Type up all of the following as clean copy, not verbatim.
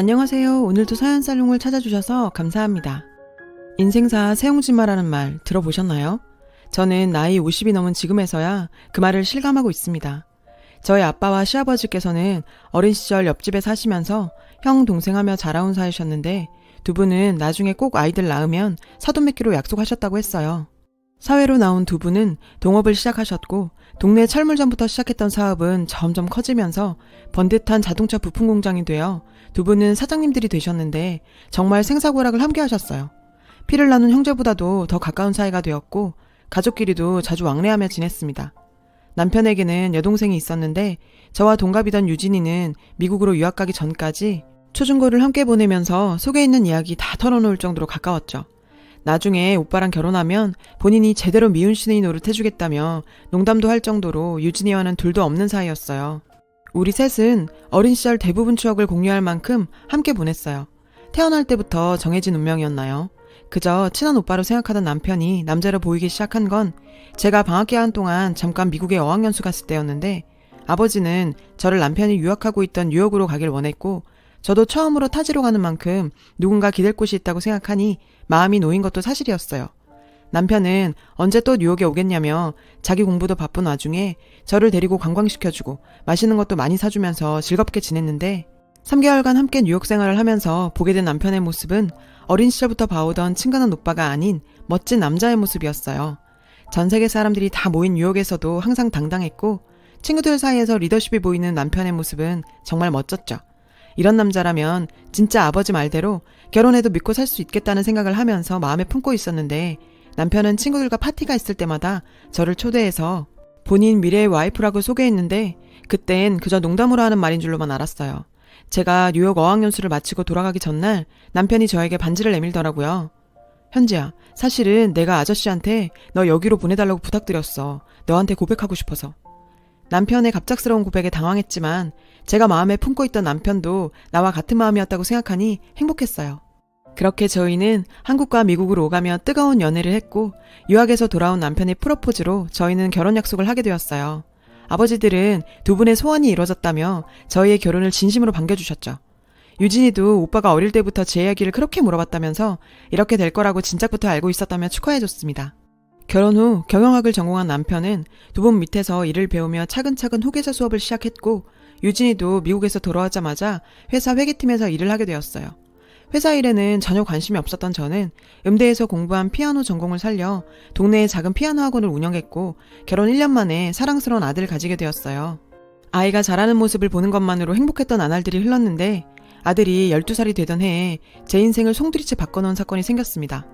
안녕하세요. 오늘도 사연살롱을 찾아주셔서 감사합니다. 인생사 세용지마라는 말 들어보셨나요? 저는 나이 50이 넘은 지금에서야 그 말을 실감하고 있습니다. 저희 아빠와 시아버지께서는 어린 시절 옆집에 사시면서 형, 동생하며 자라온 사이셨는데 두 분은 나중에 꼭 아이들 낳으면 사돈 맺기로 약속하셨다고 했어요. 사회로 나온 두 분은 동업을 시작하셨고 동네 철물점부터 시작했던 사업은 점점 커지면서 번듯한 자동차 부품 공장이 되어 두 분은 사장님들이 되셨는데 정말 생사고락을 함께 하셨어요. 피를 나눈 형제보다도 더 가까운 사이가 되었고 가족끼리도 자주 왕래하며 지냈습니다. 남편에게는 여동생이 있었는데 저와 동갑이던 유진이는 미국으로 유학 가기 전까지 초중고를 함께 보내면서 속에 있는 이야기 다 털어놓을 정도로 가까웠죠. 나중에 오빠랑 결혼하면 본인이 제대로 미운 시누이 노릇 해주겠다며 농담도 할 정도로 유진이와는 둘도 없는 사이였어요. 우리 셋은 어린 시절 대부분 추억을 공유할 만큼 함께 보냈어요. 태어날 때부터 정해진 운명이었나요? 그저 친한 오빠로 생각하던 남편이 남자로 보이기 시작한 건 제가 방학 기간 동안 잠깐 미국에 어학연수 갔을 때였는데 아버지는 저를 남편이 유학하고 있던 뉴욕으로 가길 원했고 저도 처음으로 타지로 가는 만큼 누군가 기댈 곳이 있다고 생각하니 마음이 놓인 것도 사실이었어요. 남편은 언제 또 뉴욕에 오겠냐며 자기 공부도 바쁜 와중에 저를 데리고 관광시켜주고 맛있는 것도 많이 사주면서 즐겁게 지냈는데 3개월간 함께 뉴욕 생활을 하면서 보게 된 남편의 모습은 어린 시절부터 봐오던 친근한 오빠가 아닌 멋진 남자의 모습이었어요. 전 세계 사람들이 다 모인 뉴욕에서도 항상 당당했고 친구들 사이에서 리더십이 보이는 남편의 모습은 정말 멋졌죠. 이런 남자라면 진짜 아버지 말대로 결혼해도 믿고 살 수 있겠다는 생각을 하면서 마음에 품고 있었는데 남편은 친구들과 파티가 있을 때마다 저를 초대해서 본인 미래의 와이프라고 소개했는데 그땐 그저 농담으로 하는 말인 줄로만 알았어요. 제가 뉴욕 어학연수를 마치고 돌아가기 전날 남편이 저에게 반지를 내밀더라고요. 현지야, 사실은 내가 아저씨한테 너 여기로 보내달라고 부탁드렸어. 너한테 고백하고 싶어서. 남편의 갑작스러운 고백에 당황했지만 제가 마음에 품고 있던 남편도 나와 같은 마음이었다고 생각하니 행복했어요. 그렇게 저희는 한국과 미국으로 오가며 뜨거운 연애를 했고 유학에서 돌아온 남편의 프로포즈로 저희는 결혼 약속을 하게 되었어요. 아버지들은 두 분의 소원이 이루어졌다며 저희의 결혼을 진심으로 반겨주셨죠. 유진이도 오빠가 어릴 때부터 제 이야기를 그렇게 물어봤다면서 이렇게 될 거라고 진작부터 알고 있었다며 축하해줬습니다. 결혼 후 경영학을 전공한 남편은 두 분 밑에서 일을 배우며 차근차근 후계자 수업을 시작했고 유진이도 미국에서 돌아오자마자 회사 회계팀에서 일을 하게 되었어요. 회사 일에는 전혀 관심이 없었던 저는 음대에서 공부한 피아노 전공을 살려 동네에 작은 피아노 학원을 운영했고 결혼 1년 만에 사랑스러운 아들을 가지게 되었어요. 아이가 자라는 모습을 보는 것만으로 행복했던 나날들이 흘렀는데 아들이 12살이 되던 해에 제 인생을 송두리째 바꿔놓은 사건이 생겼습니다.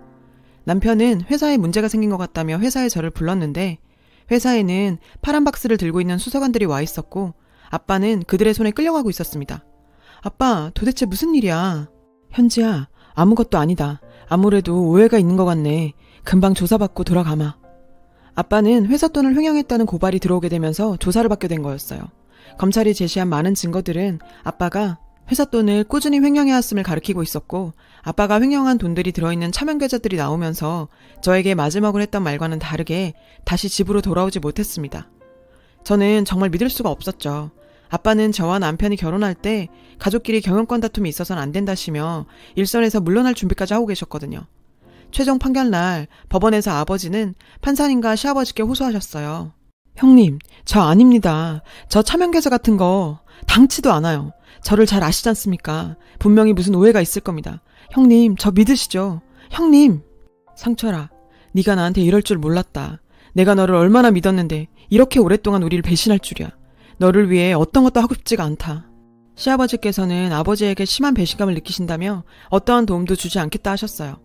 남편은 회사에 문제가 생긴 것 같다며 회사에 저를 불렀는데 회사에는 파란 박스를 들고 있는 수사관들이 와 있었고 아빠는 그들의 손에 끌려가고 있었습니다. 아빠, 도대체 무슨 일이야? 현지야, 아무것도 아니다. 아무래도 오해가 있는 것 같네. 금방 조사받고 돌아가마. 아빠는 회사 돈을 횡령했다는 고발이 들어오게 되면서 조사를 받게 된 거였어요. 검찰이 제시한 많은 증거들은 아빠가 회사 돈을 꾸준히 횡령해왔음을 가리키고 있었고 아빠가 횡령한 돈들이 들어있는 차명 계좌들이 나오면서 저에게 마지막으로 했던 말과는 다르게 다시 집으로 돌아오지 못했습니다. 저는 정말 믿을 수가 없었죠. 아빠는 저와 남편이 결혼할 때 가족끼리 경영권 다툼이 있어서는 안 된다시며 일선에서 물러날 준비까지 하고 계셨거든요. 최종 판결날 법원에서 아버지는 판사님과 시아버지께 호소하셨어요. 형님, 저 아닙니다. 저 차명 계좌 같은 거 당치도 않아요. 저를 잘 아시지 않습니까? 분명히 무슨 오해가 있을 겁니다. 형님, 저 믿으시죠? 형님! 상철아, 네가 나한테 이럴 줄 몰랐다. 내가 너를 얼마나 믿었는데 이렇게 오랫동안 우리를 배신할 줄이야. 너를 위해 어떤 것도 하고 싶지가 않다. 시아버지께서는 아버지에게 심한 배신감을 느끼신다며 어떠한 도움도 주지 않겠다 하셨어요.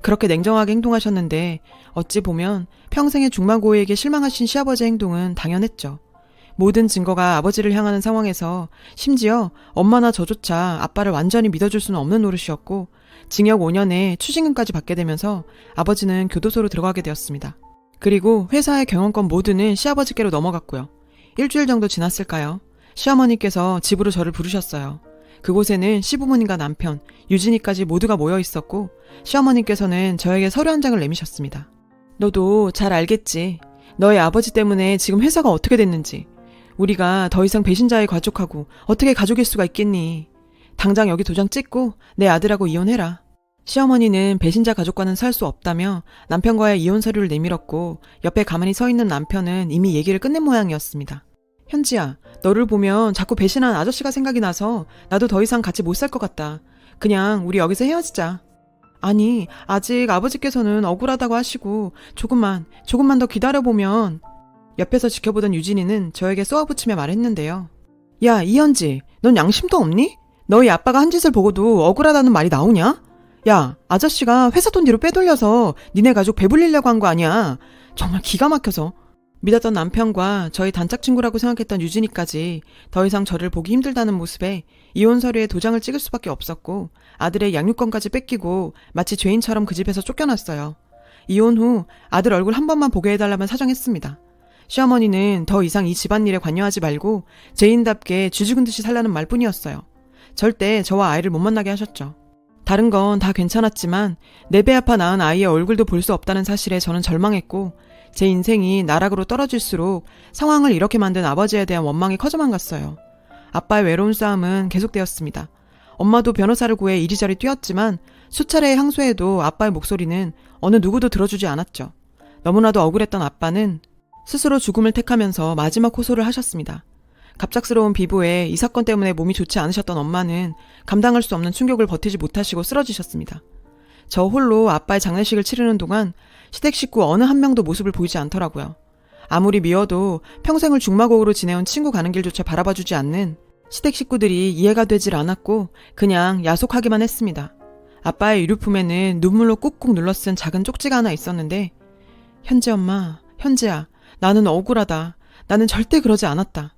그렇게 냉정하게 행동하셨는데 어찌 보면 평생의 중마고에게 실망하신 시아버지의 행동은 당연했죠. 모든 증거가 아버지를 향하는 상황에서 심지어 엄마나 저조차 아빠를 완전히 믿어줄 수는 없는 노릇이었고 징역 5년에 추징금까지 받게 되면서 아버지는 교도소로 들어가게 되었습니다. 그리고 회사의 경영권 모두는 시아버지께로 넘어갔고요. 일주일 정도 지났을까요? 시어머니께서 집으로 저를 부르셨어요. 그곳에는 시부모님과 남편, 유진이까지 모두가 모여 있었고 시어머니께서는 저에게 서류 한 장을 내미셨습니다. 너도 잘 알겠지. 너의 아버지 때문에 지금 회사가 어떻게 됐는지. 우리가 더 이상 배신자의 가족하고 어떻게 가족일 수가 있겠니. 당장 여기 도장 찍고 내 아들하고 이혼해라. 시어머니는 배신자 가족과는 살 수 없다며 남편과의 이혼 서류를 내밀었고 옆에 가만히 서 있는 남편은 이미 얘기를 끝낸 모양이었습니다. 현지야, 너를 보면 자꾸 배신한 아저씨가 생각이 나서 나도 더 이상 같이 못 살 것 같다. 그냥 우리 여기서 헤어지자. 아니, 아직 아버지께서는 억울하다고 하시고 조금만 더 기다려보면. 옆에서 지켜보던 유진이는 저에게 쏘아붙이며 말했는데요. 야, 이현지, 넌 양심도 없니? 너희 아빠가 한 짓을 보고도 억울하다는 말이 나오냐? 야, 아저씨가 회사 돈 뒤로 빼돌려서 니네 가족 배불리려고 한 거 아니야. 정말 기가 막혀서. 믿었던 남편과 저희 단짝 친구라고 생각했던 유진이까지 더 이상 저를 보기 힘들다는 모습에 이혼 서류에 도장을 찍을 수밖에 없었고 아들의 양육권까지 뺏기고 마치 죄인처럼 그 집에서 쫓겨났어요. 이혼 후 아들 얼굴 한 번만 보게 해달라면 사정했습니다. 시어머니는 더 이상 이 집안일에 관여하지 말고 죄인답게 쥐죽은 듯이 살라는 말뿐이었어요. 절대 저와 아이를 못 만나게 하셨죠. 다른 건 다 괜찮았지만 내 배 아파 낳은 아이의 얼굴도 볼 수 없다는 사실에 저는 절망했고 제 인생이 나락으로 떨어질수록 상황을 이렇게 만든 아버지에 대한 원망이 커져만 갔어요. 아빠의 외로운 싸움은 계속되었습니다. 엄마도 변호사를 구해 이리저리 뛰었지만 수차례의 항소에도 아빠의 목소리는 어느 누구도 들어주지 않았죠. 너무나도 억울했던 아빠는 스스로 죽음을 택하면서 마지막 호소를 하셨습니다. 갑작스러운 비보에 이 사건 때문에 몸이 좋지 않으셨던 엄마는 감당할 수 없는 충격을 버티지 못하시고 쓰러지셨습니다. 저 홀로 아빠의 장례식을 치르는 동안 시댁 식구 어느 한 명도 모습을 보이지 않더라고요. 아무리 미워도 평생을 중마고우로 지내온 친구 가는 길조차 바라봐주지 않는 시댁 식구들이 이해가 되질 않았고 그냥 야속하기만 했습니다. 아빠의 유류품에는 눈물로 꾹꾹 눌러 쓴 작은 쪽지가 하나 있었는데 현지 엄마, 현지야, 나는 억울하다. 나는 절대 그러지 않았다.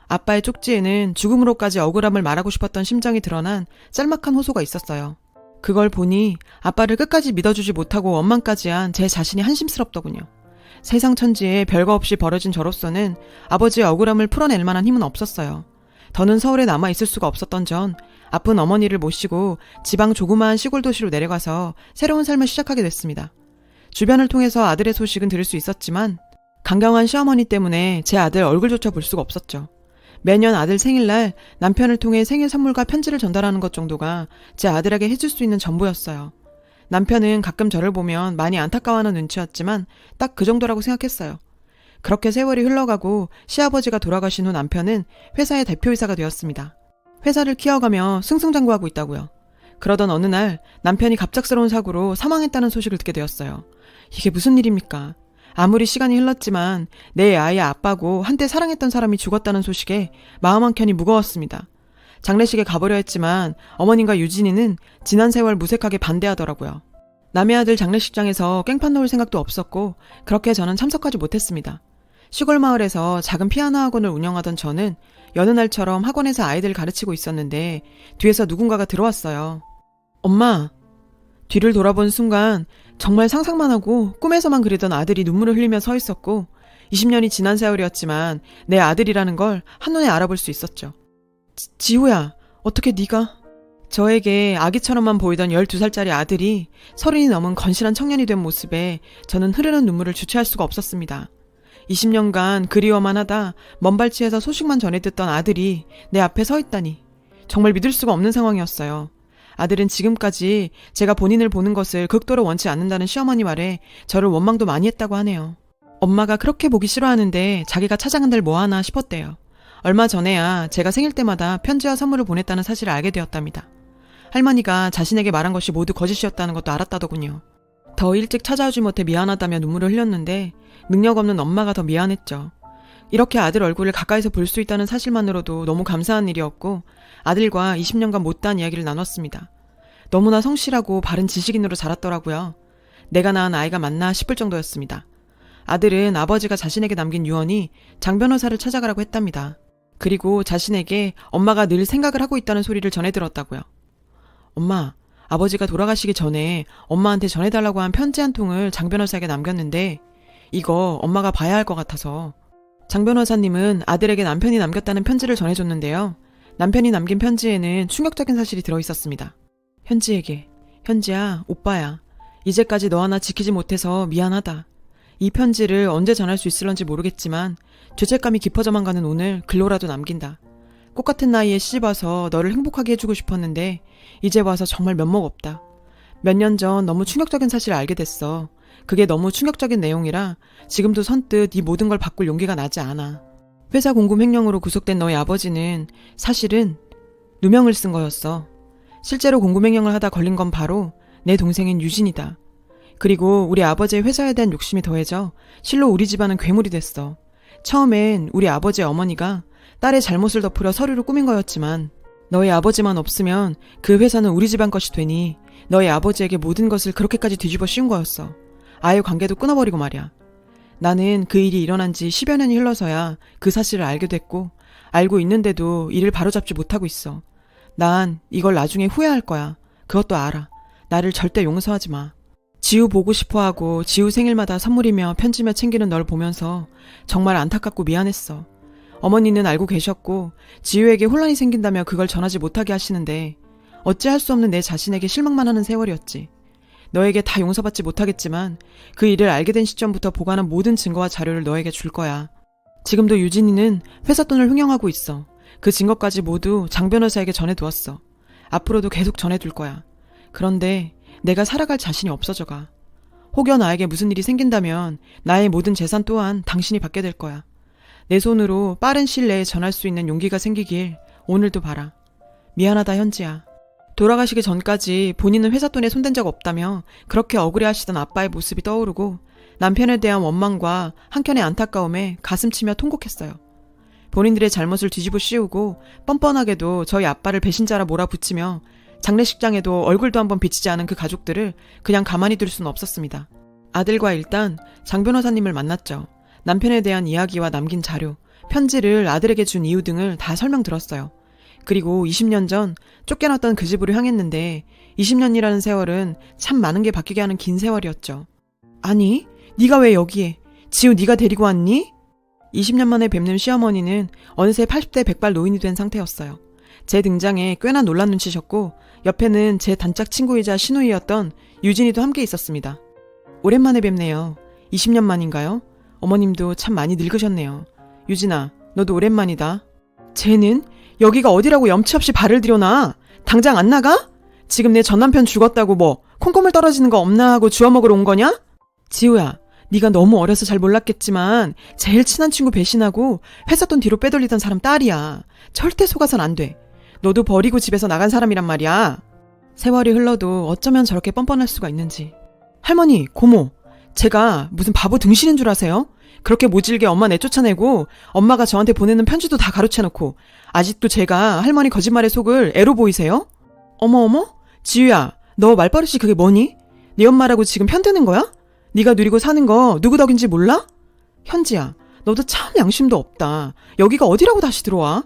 아빠의 쪽지에는 죽음으로까지 억울함을 말하고 싶었던 심정이 드러난 짤막한 호소가 있었어요. 그걸 보니 아빠를 끝까지 믿어주지 못하고 원망까지 한 제 자신이 한심스럽더군요. 세상 천지에 별거 없이 벌어진 저로서는 아버지의 억울함을 풀어낼 만한 힘은 없었어요. 더는 서울에 남아있을 수가 없었던 전 아픈 어머니를 모시고 지방 조그마한 시골 도시로 내려가서 새로운 삶을 시작하게 됐습니다. 주변을 통해서 아들의 소식은 들을 수 있었지만 강경한 시어머니 때문에 제 아들 얼굴조차 볼 수가 없었죠. 매년 아들 생일날 남편을 통해 생일 선물과 편지를 전달하는 것 정도가 제 아들에게 해줄 수 있는 전부였어요. 남편은 가끔 저를 보면 많이 안타까워하는 눈치였지만 딱 그 정도라고 생각했어요. 그렇게 세월이 흘러가고 시아버지가 돌아가신 후 남편은 회사의 대표이사가 되었습니다. 회사를 키워가며 승승장구하고 있다고요. 그러던 어느 날 남편이 갑작스러운 사고로 사망했다는 소식을 듣게 되었어요. 이게 무슨 일입니까? 아무리 시간이 흘렀지만 내 아이의 아빠고 한때 사랑했던 사람이 죽었다는 소식에 마음 한켠이 무거웠습니다. 장례식에 가보려 했지만 어머님과 유진이는 지난 세월 무색하게 반대하더라고요. 남의 아들 장례식장에서 깽판 놓을 생각도 없었고 그렇게 저는 참석하지 못했습니다. 시골 마을에서 작은 피아노 학원을 운영하던 저는 여느 날처럼 학원에서 아이들 가르치고 있었는데 뒤에서 누군가가 들어왔어요. 엄마! 뒤를 돌아본 순간 정말 상상만 하고 꿈에서만 그리던 아들이 눈물을 흘리며 서 있었고 20년이 지난 세월이었지만 내 아들이라는 걸 한눈에 알아볼 수 있었죠. 지호야, 어떻게 네가? 저에게 아기처럼만 보이던 12살짜리 아들이 30이 넘은 건실한 청년이 된 모습에 저는 흐르는 눈물을 주체할 수가 없었습니다. 20년간 그리워만 하다 먼발치에서 소식만 전해 듣던 아들이 내 앞에 서 있다니 정말 믿을 수가 없는 상황이었어요. 아들은 지금까지 제가 본인을 보는 것을 극도로 원치 않는다는 시어머니 말에 저를 원망도 많이 했다고 하네요. 엄마가 그렇게 보기 싫어하는데 자기가 찾아간들 뭐하나 싶었대요. 얼마 전에야 제가 생일 때마다 편지와 선물을 보냈다는 사실을 알게 되었답니다. 할머니가 자신에게 말한 것이 모두 거짓이었다는 것도 알았다더군요. 더 일찍 찾아오지 못해 미안하다며 눈물을 흘렸는데 능력 없는 엄마가 더 미안했죠. 이렇게 아들 얼굴을 가까이서 볼 수 있다는 사실만으로도 너무 감사한 일이었고 아들과 20년간 못다한 이야기를 나눴습니다. 너무나 성실하고 바른 지식인으로 자랐더라고요. 내가 낳은 아이가 맞나 싶을 정도였습니다. 아들은 아버지가 자신에게 남긴 유언이 장 변호사를 찾아가라고 했답니다. 그리고 자신에게 엄마가 늘 생각을 하고 있다는 소리를 전해 들었다고요. 엄마, 아버지가 돌아가시기 전에 엄마한테 전해달라고 한 편지 한 통을 장 변호사에게 남겼는데 이거 엄마가 봐야 할 것 같아서. 장 변호사님은 아들에게 남편이 남겼다는 편지를 전해줬는데요. 남편이 남긴 편지에는 충격적인 사실이 들어있었습니다. 현지에게, 현지야, 오빠야. 이제까지 너 하나 지키지 못해서 미안하다. 이 편지를 언제 전할 수 있을런지 모르겠지만 죄책감이 깊어져만 가는 오늘 글로라도 남긴다. 꽃 같은 나이에 시집와서 너를 행복하게 해주고 싶었는데 이제 와서 정말 면목 없다. 몇 년 전 너무 충격적인 사실을 알게 됐어. 그게 너무 충격적인 내용이라 지금도 선뜻 이 모든 걸 바꿀 용기가 나지 않아. 회사 공금 횡령으로 구속된 너희 아버지는 사실은 누명을 쓴 거였어. 실제로 공금 횡령을 하다 걸린 건 바로 내 동생인 유진이다. 그리고 우리 아버지의 회사에 대한 욕심이 더해져 실로 우리 집안은 괴물이 됐어. 처음엔 우리 아버지의 어머니가 딸의 잘못을 덮으려 서류를 꾸민 거였지만 너희 아버지만 없으면 그 회사는 우리 집안 것이 되니 너희 아버지에게 모든 것을 그렇게까지 뒤집어 씌운 거였어. 아예 관계도 끊어버리고 말이야. 나는 그 일이 일어난 지 10여 년이 흘러서야 그 사실을 알게 됐고 알고 있는데도 이를 바로잡지 못하고 있어. 난 이걸 나중에 후회할 거야. 그것도 알아. 나를 절대 용서하지 마. 지우 보고 싶어하고 지우 생일마다 선물이며 편지며 챙기는 널 보면서 정말 안타깝고 미안했어. 어머니는 알고 계셨고 지우에게 혼란이 생긴다며 그걸 전하지 못하게 하시는데 어찌할 수 없는 내 자신에게 실망만 하는 세월이었지. 너에게 다 용서받지 못하겠지만 그 일을 알게 된 시점부터 보관한 모든 증거와 자료를 너에게 줄 거야. 지금도 유진이는 회사 돈을 횡령하고 있어. 그 증거까지 모두 장 변호사에게 전해두었어. 앞으로도 계속 전해둘 거야. 그런데 내가 살아갈 자신이 없어져가. 혹여 나에게 무슨 일이 생긴다면 나의 모든 재산 또한 당신이 받게 될 거야. 내 손으로 빠른 시일 내에 전할 수 있는 용기가 생기길 오늘도 바라. 미안하다 현지야. 돌아가시기 전까지 본인은 회사 돈에 손댄 적 없다며 그렇게 억울해하시던 아빠의 모습이 떠오르고 남편에 대한 원망과 한켠의 안타까움에 가슴치며 통곡했어요. 본인들의 잘못을 뒤집어 씌우고 뻔뻔하게도 저희 아빠를 배신자라 몰아붙이며 장례식장에도 얼굴도 한번 비치지 않은 그 가족들을 그냥 가만히 둘 수는 없었습니다. 아들과 일단 장 변호사님을 만났죠. 남편에 대한 이야기와 남긴 자료, 편지를 아들에게 준 이유 등을 다 설명들었어요. 그리고 20년 전 쫓겨났던 그 집으로 향했는데 20년이라는 세월은 참 많은 게 바뀌게 하는 긴 세월이었죠. 아니, 네가 왜 여기에? 지우 네가 데리고 왔니? 20년 만에 뵙는 시어머니는 어느새 80대 100발 노인이 된 상태였어요. 제 등장에 꽤나 놀란 눈치셨고 옆에는 제 단짝 친구이자 시누이였던 유진이도 함께 있었습니다. 오랜만에 뵙네요. 20년 만인가요? 어머님도 참 많이 늙으셨네요. 유진아, 너도 오랜만이다. 쟤는 여기가 어디라고 염치 없이 발을 들여놔. 당장 안 나가? 지금 내 전남편 죽었다고 뭐 콩고물 떨어지는 거 없나 하고 주워 먹으러 온 거냐? 지우야, 네가 너무 어려서 잘 몰랐겠지만 제일 친한 친구 배신하고 회사 돈 뒤로 빼돌리던 사람 딸이야. 절대 속아선 안 돼. 너도 버리고 집에서 나간 사람이란 말이야. 세월이 흘러도 어쩌면 저렇게 뻔뻔할 수가 있는지. 할머니, 고모, 제가 무슨 바보 등신인 줄 아세요? 그렇게 모질게 엄마 내쫓아내고 엄마가 저한테 보내는 편지도 다 가로채놓고 아직도 제가 할머니 거짓말에 속을 애로 보이세요? 어머어머? 지우야, 너 말버릇이 그게 뭐니? 네 엄마라고 지금 편드는 거야? 네가 누리고 사는 거 누구 덕인지 몰라? 현지야, 너도 참 양심도 없다. 여기가 어디라고 다시 들어와?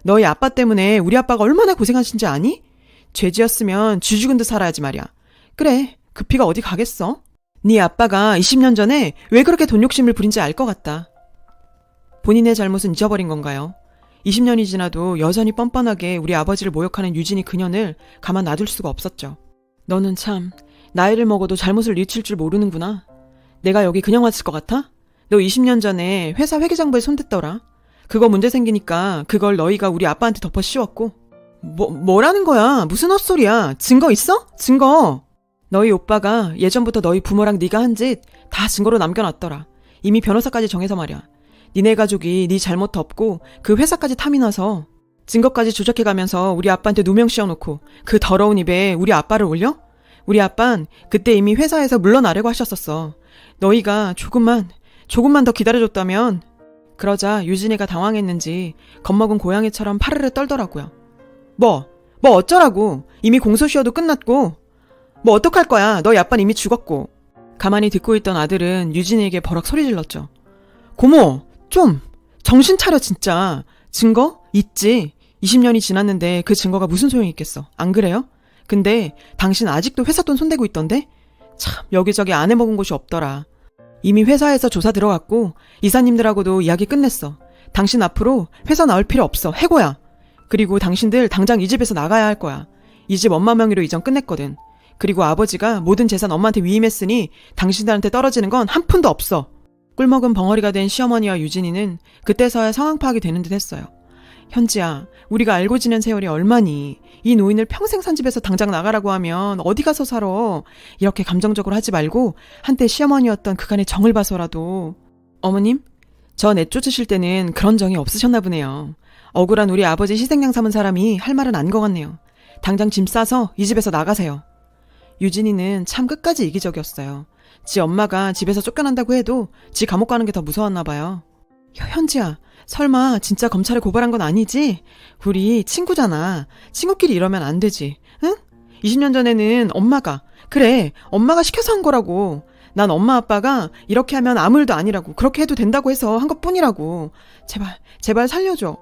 너희 아빠 때문에 우리 아빠가 얼마나 고생하신지 아니? 죄지었으면 쥐 죽은 듯 살아야지 말이야. 그래, 그 피가 어디 가겠어? 네 아빠가 20년 전에 왜 그렇게 돈 욕심을 부린지 알 것 같다. 본인의 잘못은 잊어버린 건가요? 20년이 지나도 여전히 뻔뻔하게 우리 아버지를 모욕하는 유진이 그년을 가만 놔둘 수가 없었죠. 너는 참 나이를 먹어도 잘못을 뉘칠 줄 모르는구나. 내가 여기 그냥 왔을 것 같아? 너 20년 전에 회사 회계장부에 손댔더라. 그거 문제 생기니까 그걸 너희가 우리 아빠한테 덮어 씌웠고. 뭐라는 거야? 무슨 헛소리야? 증거 있어? 증거! 너희 오빠가 예전부터 너희 부모랑 네가 한 짓 다 증거로 남겨놨더라. 이미 변호사까지 정해서 말이야. 니네 가족이 네 잘못 덮고 그 회사까지 탐이 나서 증거까지 조작해가면서 우리 아빠한테 누명 씌워놓고 그 더러운 입에 우리 아빠를 올려? 우리 아빤 그때 이미 회사에서 물러나려고 하셨었어. 너희가 조금만 더 기다려줬다면. 그러자 유진이가 당황했는지 겁먹은 고양이처럼 파르르 떨더라고요. 뭐 어쩌라고. 이미 공소시효도 끝났고. 뭐 어떡할 거야. 너희 아빠는 이미 죽었고. 가만히 듣고 있던 아들은 유진이에게 버럭 소리 질렀죠. 고모, 좀 정신 차려 진짜. 증거? 있지. 20년이 지났는데 그 증거가 무슨 소용이 있겠어. 안 그래요? 근데 당신 아직도 회사 돈 손대고 있던데? 참 여기저기 안 해먹은 곳이 없더라. 이미 회사에서 조사 들어갔고 이사님들하고도 이야기 끝냈어. 당신 앞으로 회사 나올 필요 없어. 해고야. 그리고 당신들 당장 이 집에서 나가야 할 거야. 이 집 엄마 명의로 이전 끝냈거든. 그리고 아버지가 모든 재산 엄마한테 위임했으니 당신들한테 떨어지는 건 한 푼도 없어. 꿀먹은 벙어리가 된 시어머니와 유진이는 그때서야 상황 파악이 되는 듯 했어요. 현지야, 우리가 알고 지낸 세월이 얼마니? 이 노인을 평생 산 집에서 당장 나가라고 하면 어디 가서 살아? 이렇게 감정적으로 하지 말고 한때 시어머니였던 그간의 정을 봐서라도. 어머님, 저 내쫓으실 때는 그런 정이 없으셨나 보네요. 억울한 우리 아버지 희생양 삼은 사람이 할 말은 안 것 같네요. 당장 짐 싸서 이 집에서 나가세요. 유진이는 참 끝까지 이기적이었어요. 지 엄마가 집에서 쫓겨난다고 해도 지 감옥 가는 게 더 무서웠나 봐요. 현지야, 설마 진짜 검찰에 고발한 건 아니지? 우리 친구잖아. 친구끼리 이러면 안 되지. 응? 20년 전에는 엄마가 시켜서 한 거라고. 난 엄마 아빠가 이렇게 하면 아무 일도 아니라고, 그렇게 해도 된다고 해서 한 것뿐이라고. 제발 살려줘.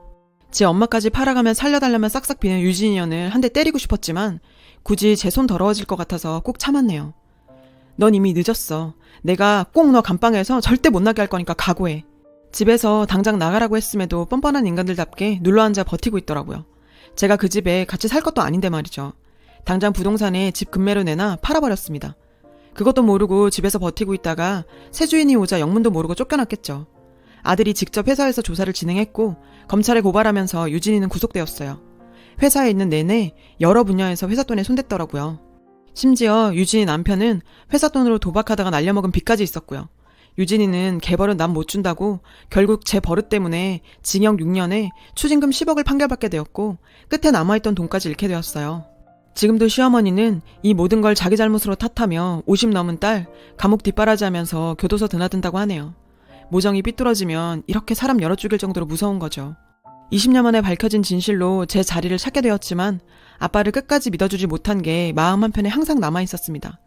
제 엄마까지 팔아가면 살려달라면 싹싹 비는 유진이 년을 한 대 때리고 싶었지만 굳이 제 손 더러워질 것 같아서 꼭 참았네요. 넌 이미 늦었어. 내가 꼭 너 감방에서 절대 못 나게 할 거니까 각오해. 집에서 당장 나가라고 했음에도 뻔뻔한 인간들답게 눌러앉아 버티고 있더라고요. 제가 그 집에 같이 살 것도 아닌데 말이죠. 당장 부동산에 집 금매로 내놔 팔아버렸습니다. 그것도 모르고 집에서 버티고 있다가 새 주인이 오자 영문도 모르고 쫓겨났겠죠. 아들이 직접 회사에서 조사를 진행했고 검찰에 고발하면서 유진이는 구속되었어요. 회사에 있는 내내 여러 분야에서 회사 돈에 손댔더라고요. 심지어 유진이 남편은 회사 돈으로 도박하다가 날려먹은 빚까지 있었고요. 유진이는 개벌은 남 못 준다고 결국 제 버릇 때문에 징역 6년에 추징금 10억을 판결받게 되었고 끝에 남아있던 돈까지 잃게 되었어요. 지금도 시어머니는 이 모든 걸 자기 잘못으로 탓하며 50 넘은 딸 감옥 뒷바라지하면서 교도소 드나든다고 하네요. 모정이 삐뚤어지면 이렇게 사람 열어 죽일 정도로 무서운 거죠. 20년 만에 밝혀진 진실로 제 자리를 찾게 되었지만 아빠를 끝까지 믿어주지 못한 게 마음 한편에 항상 남아있었습니다.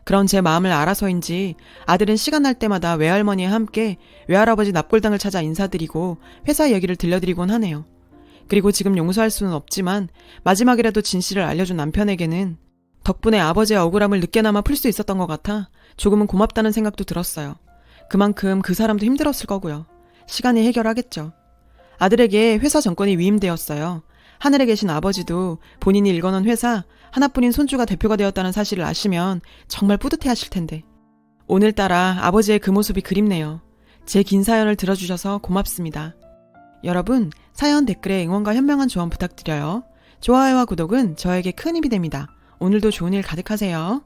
그런 제 마음을 알아서인지 아들은 시간 날 때마다 외할머니와 함께 외할아버지 납골당을 찾아 인사드리고 회사 얘기를 들려드리곤 하네요. 그리고 지금 용서할 수는 없지만 마지막이라도 진실을 알려준 남편에게는 덕분에 아버지의 억울함을 늦게나마 풀 수 있었던 것 같아 조금은 고맙다는 생각도 들었어요. 그만큼 그 사람도 힘들었을 거고요. 시간이 해결하겠죠. 아들에게 회사 정권이 위임되었어요. 하늘에 계신 아버지도 본인이 읽어놓은 회사 하나뿐인 손주가 대표가 되었다는 사실을 아시면 정말 뿌듯해하실 텐데. 오늘따라 아버지의 그 모습이 그립네요. 제 긴 사연을 들어주셔서 고맙습니다. 여러분, 사연 댓글에 응원과 현명한 조언 부탁드려요. 좋아요와 구독은 저에게 큰 힘이 됩니다. 오늘도 좋은 일 가득하세요.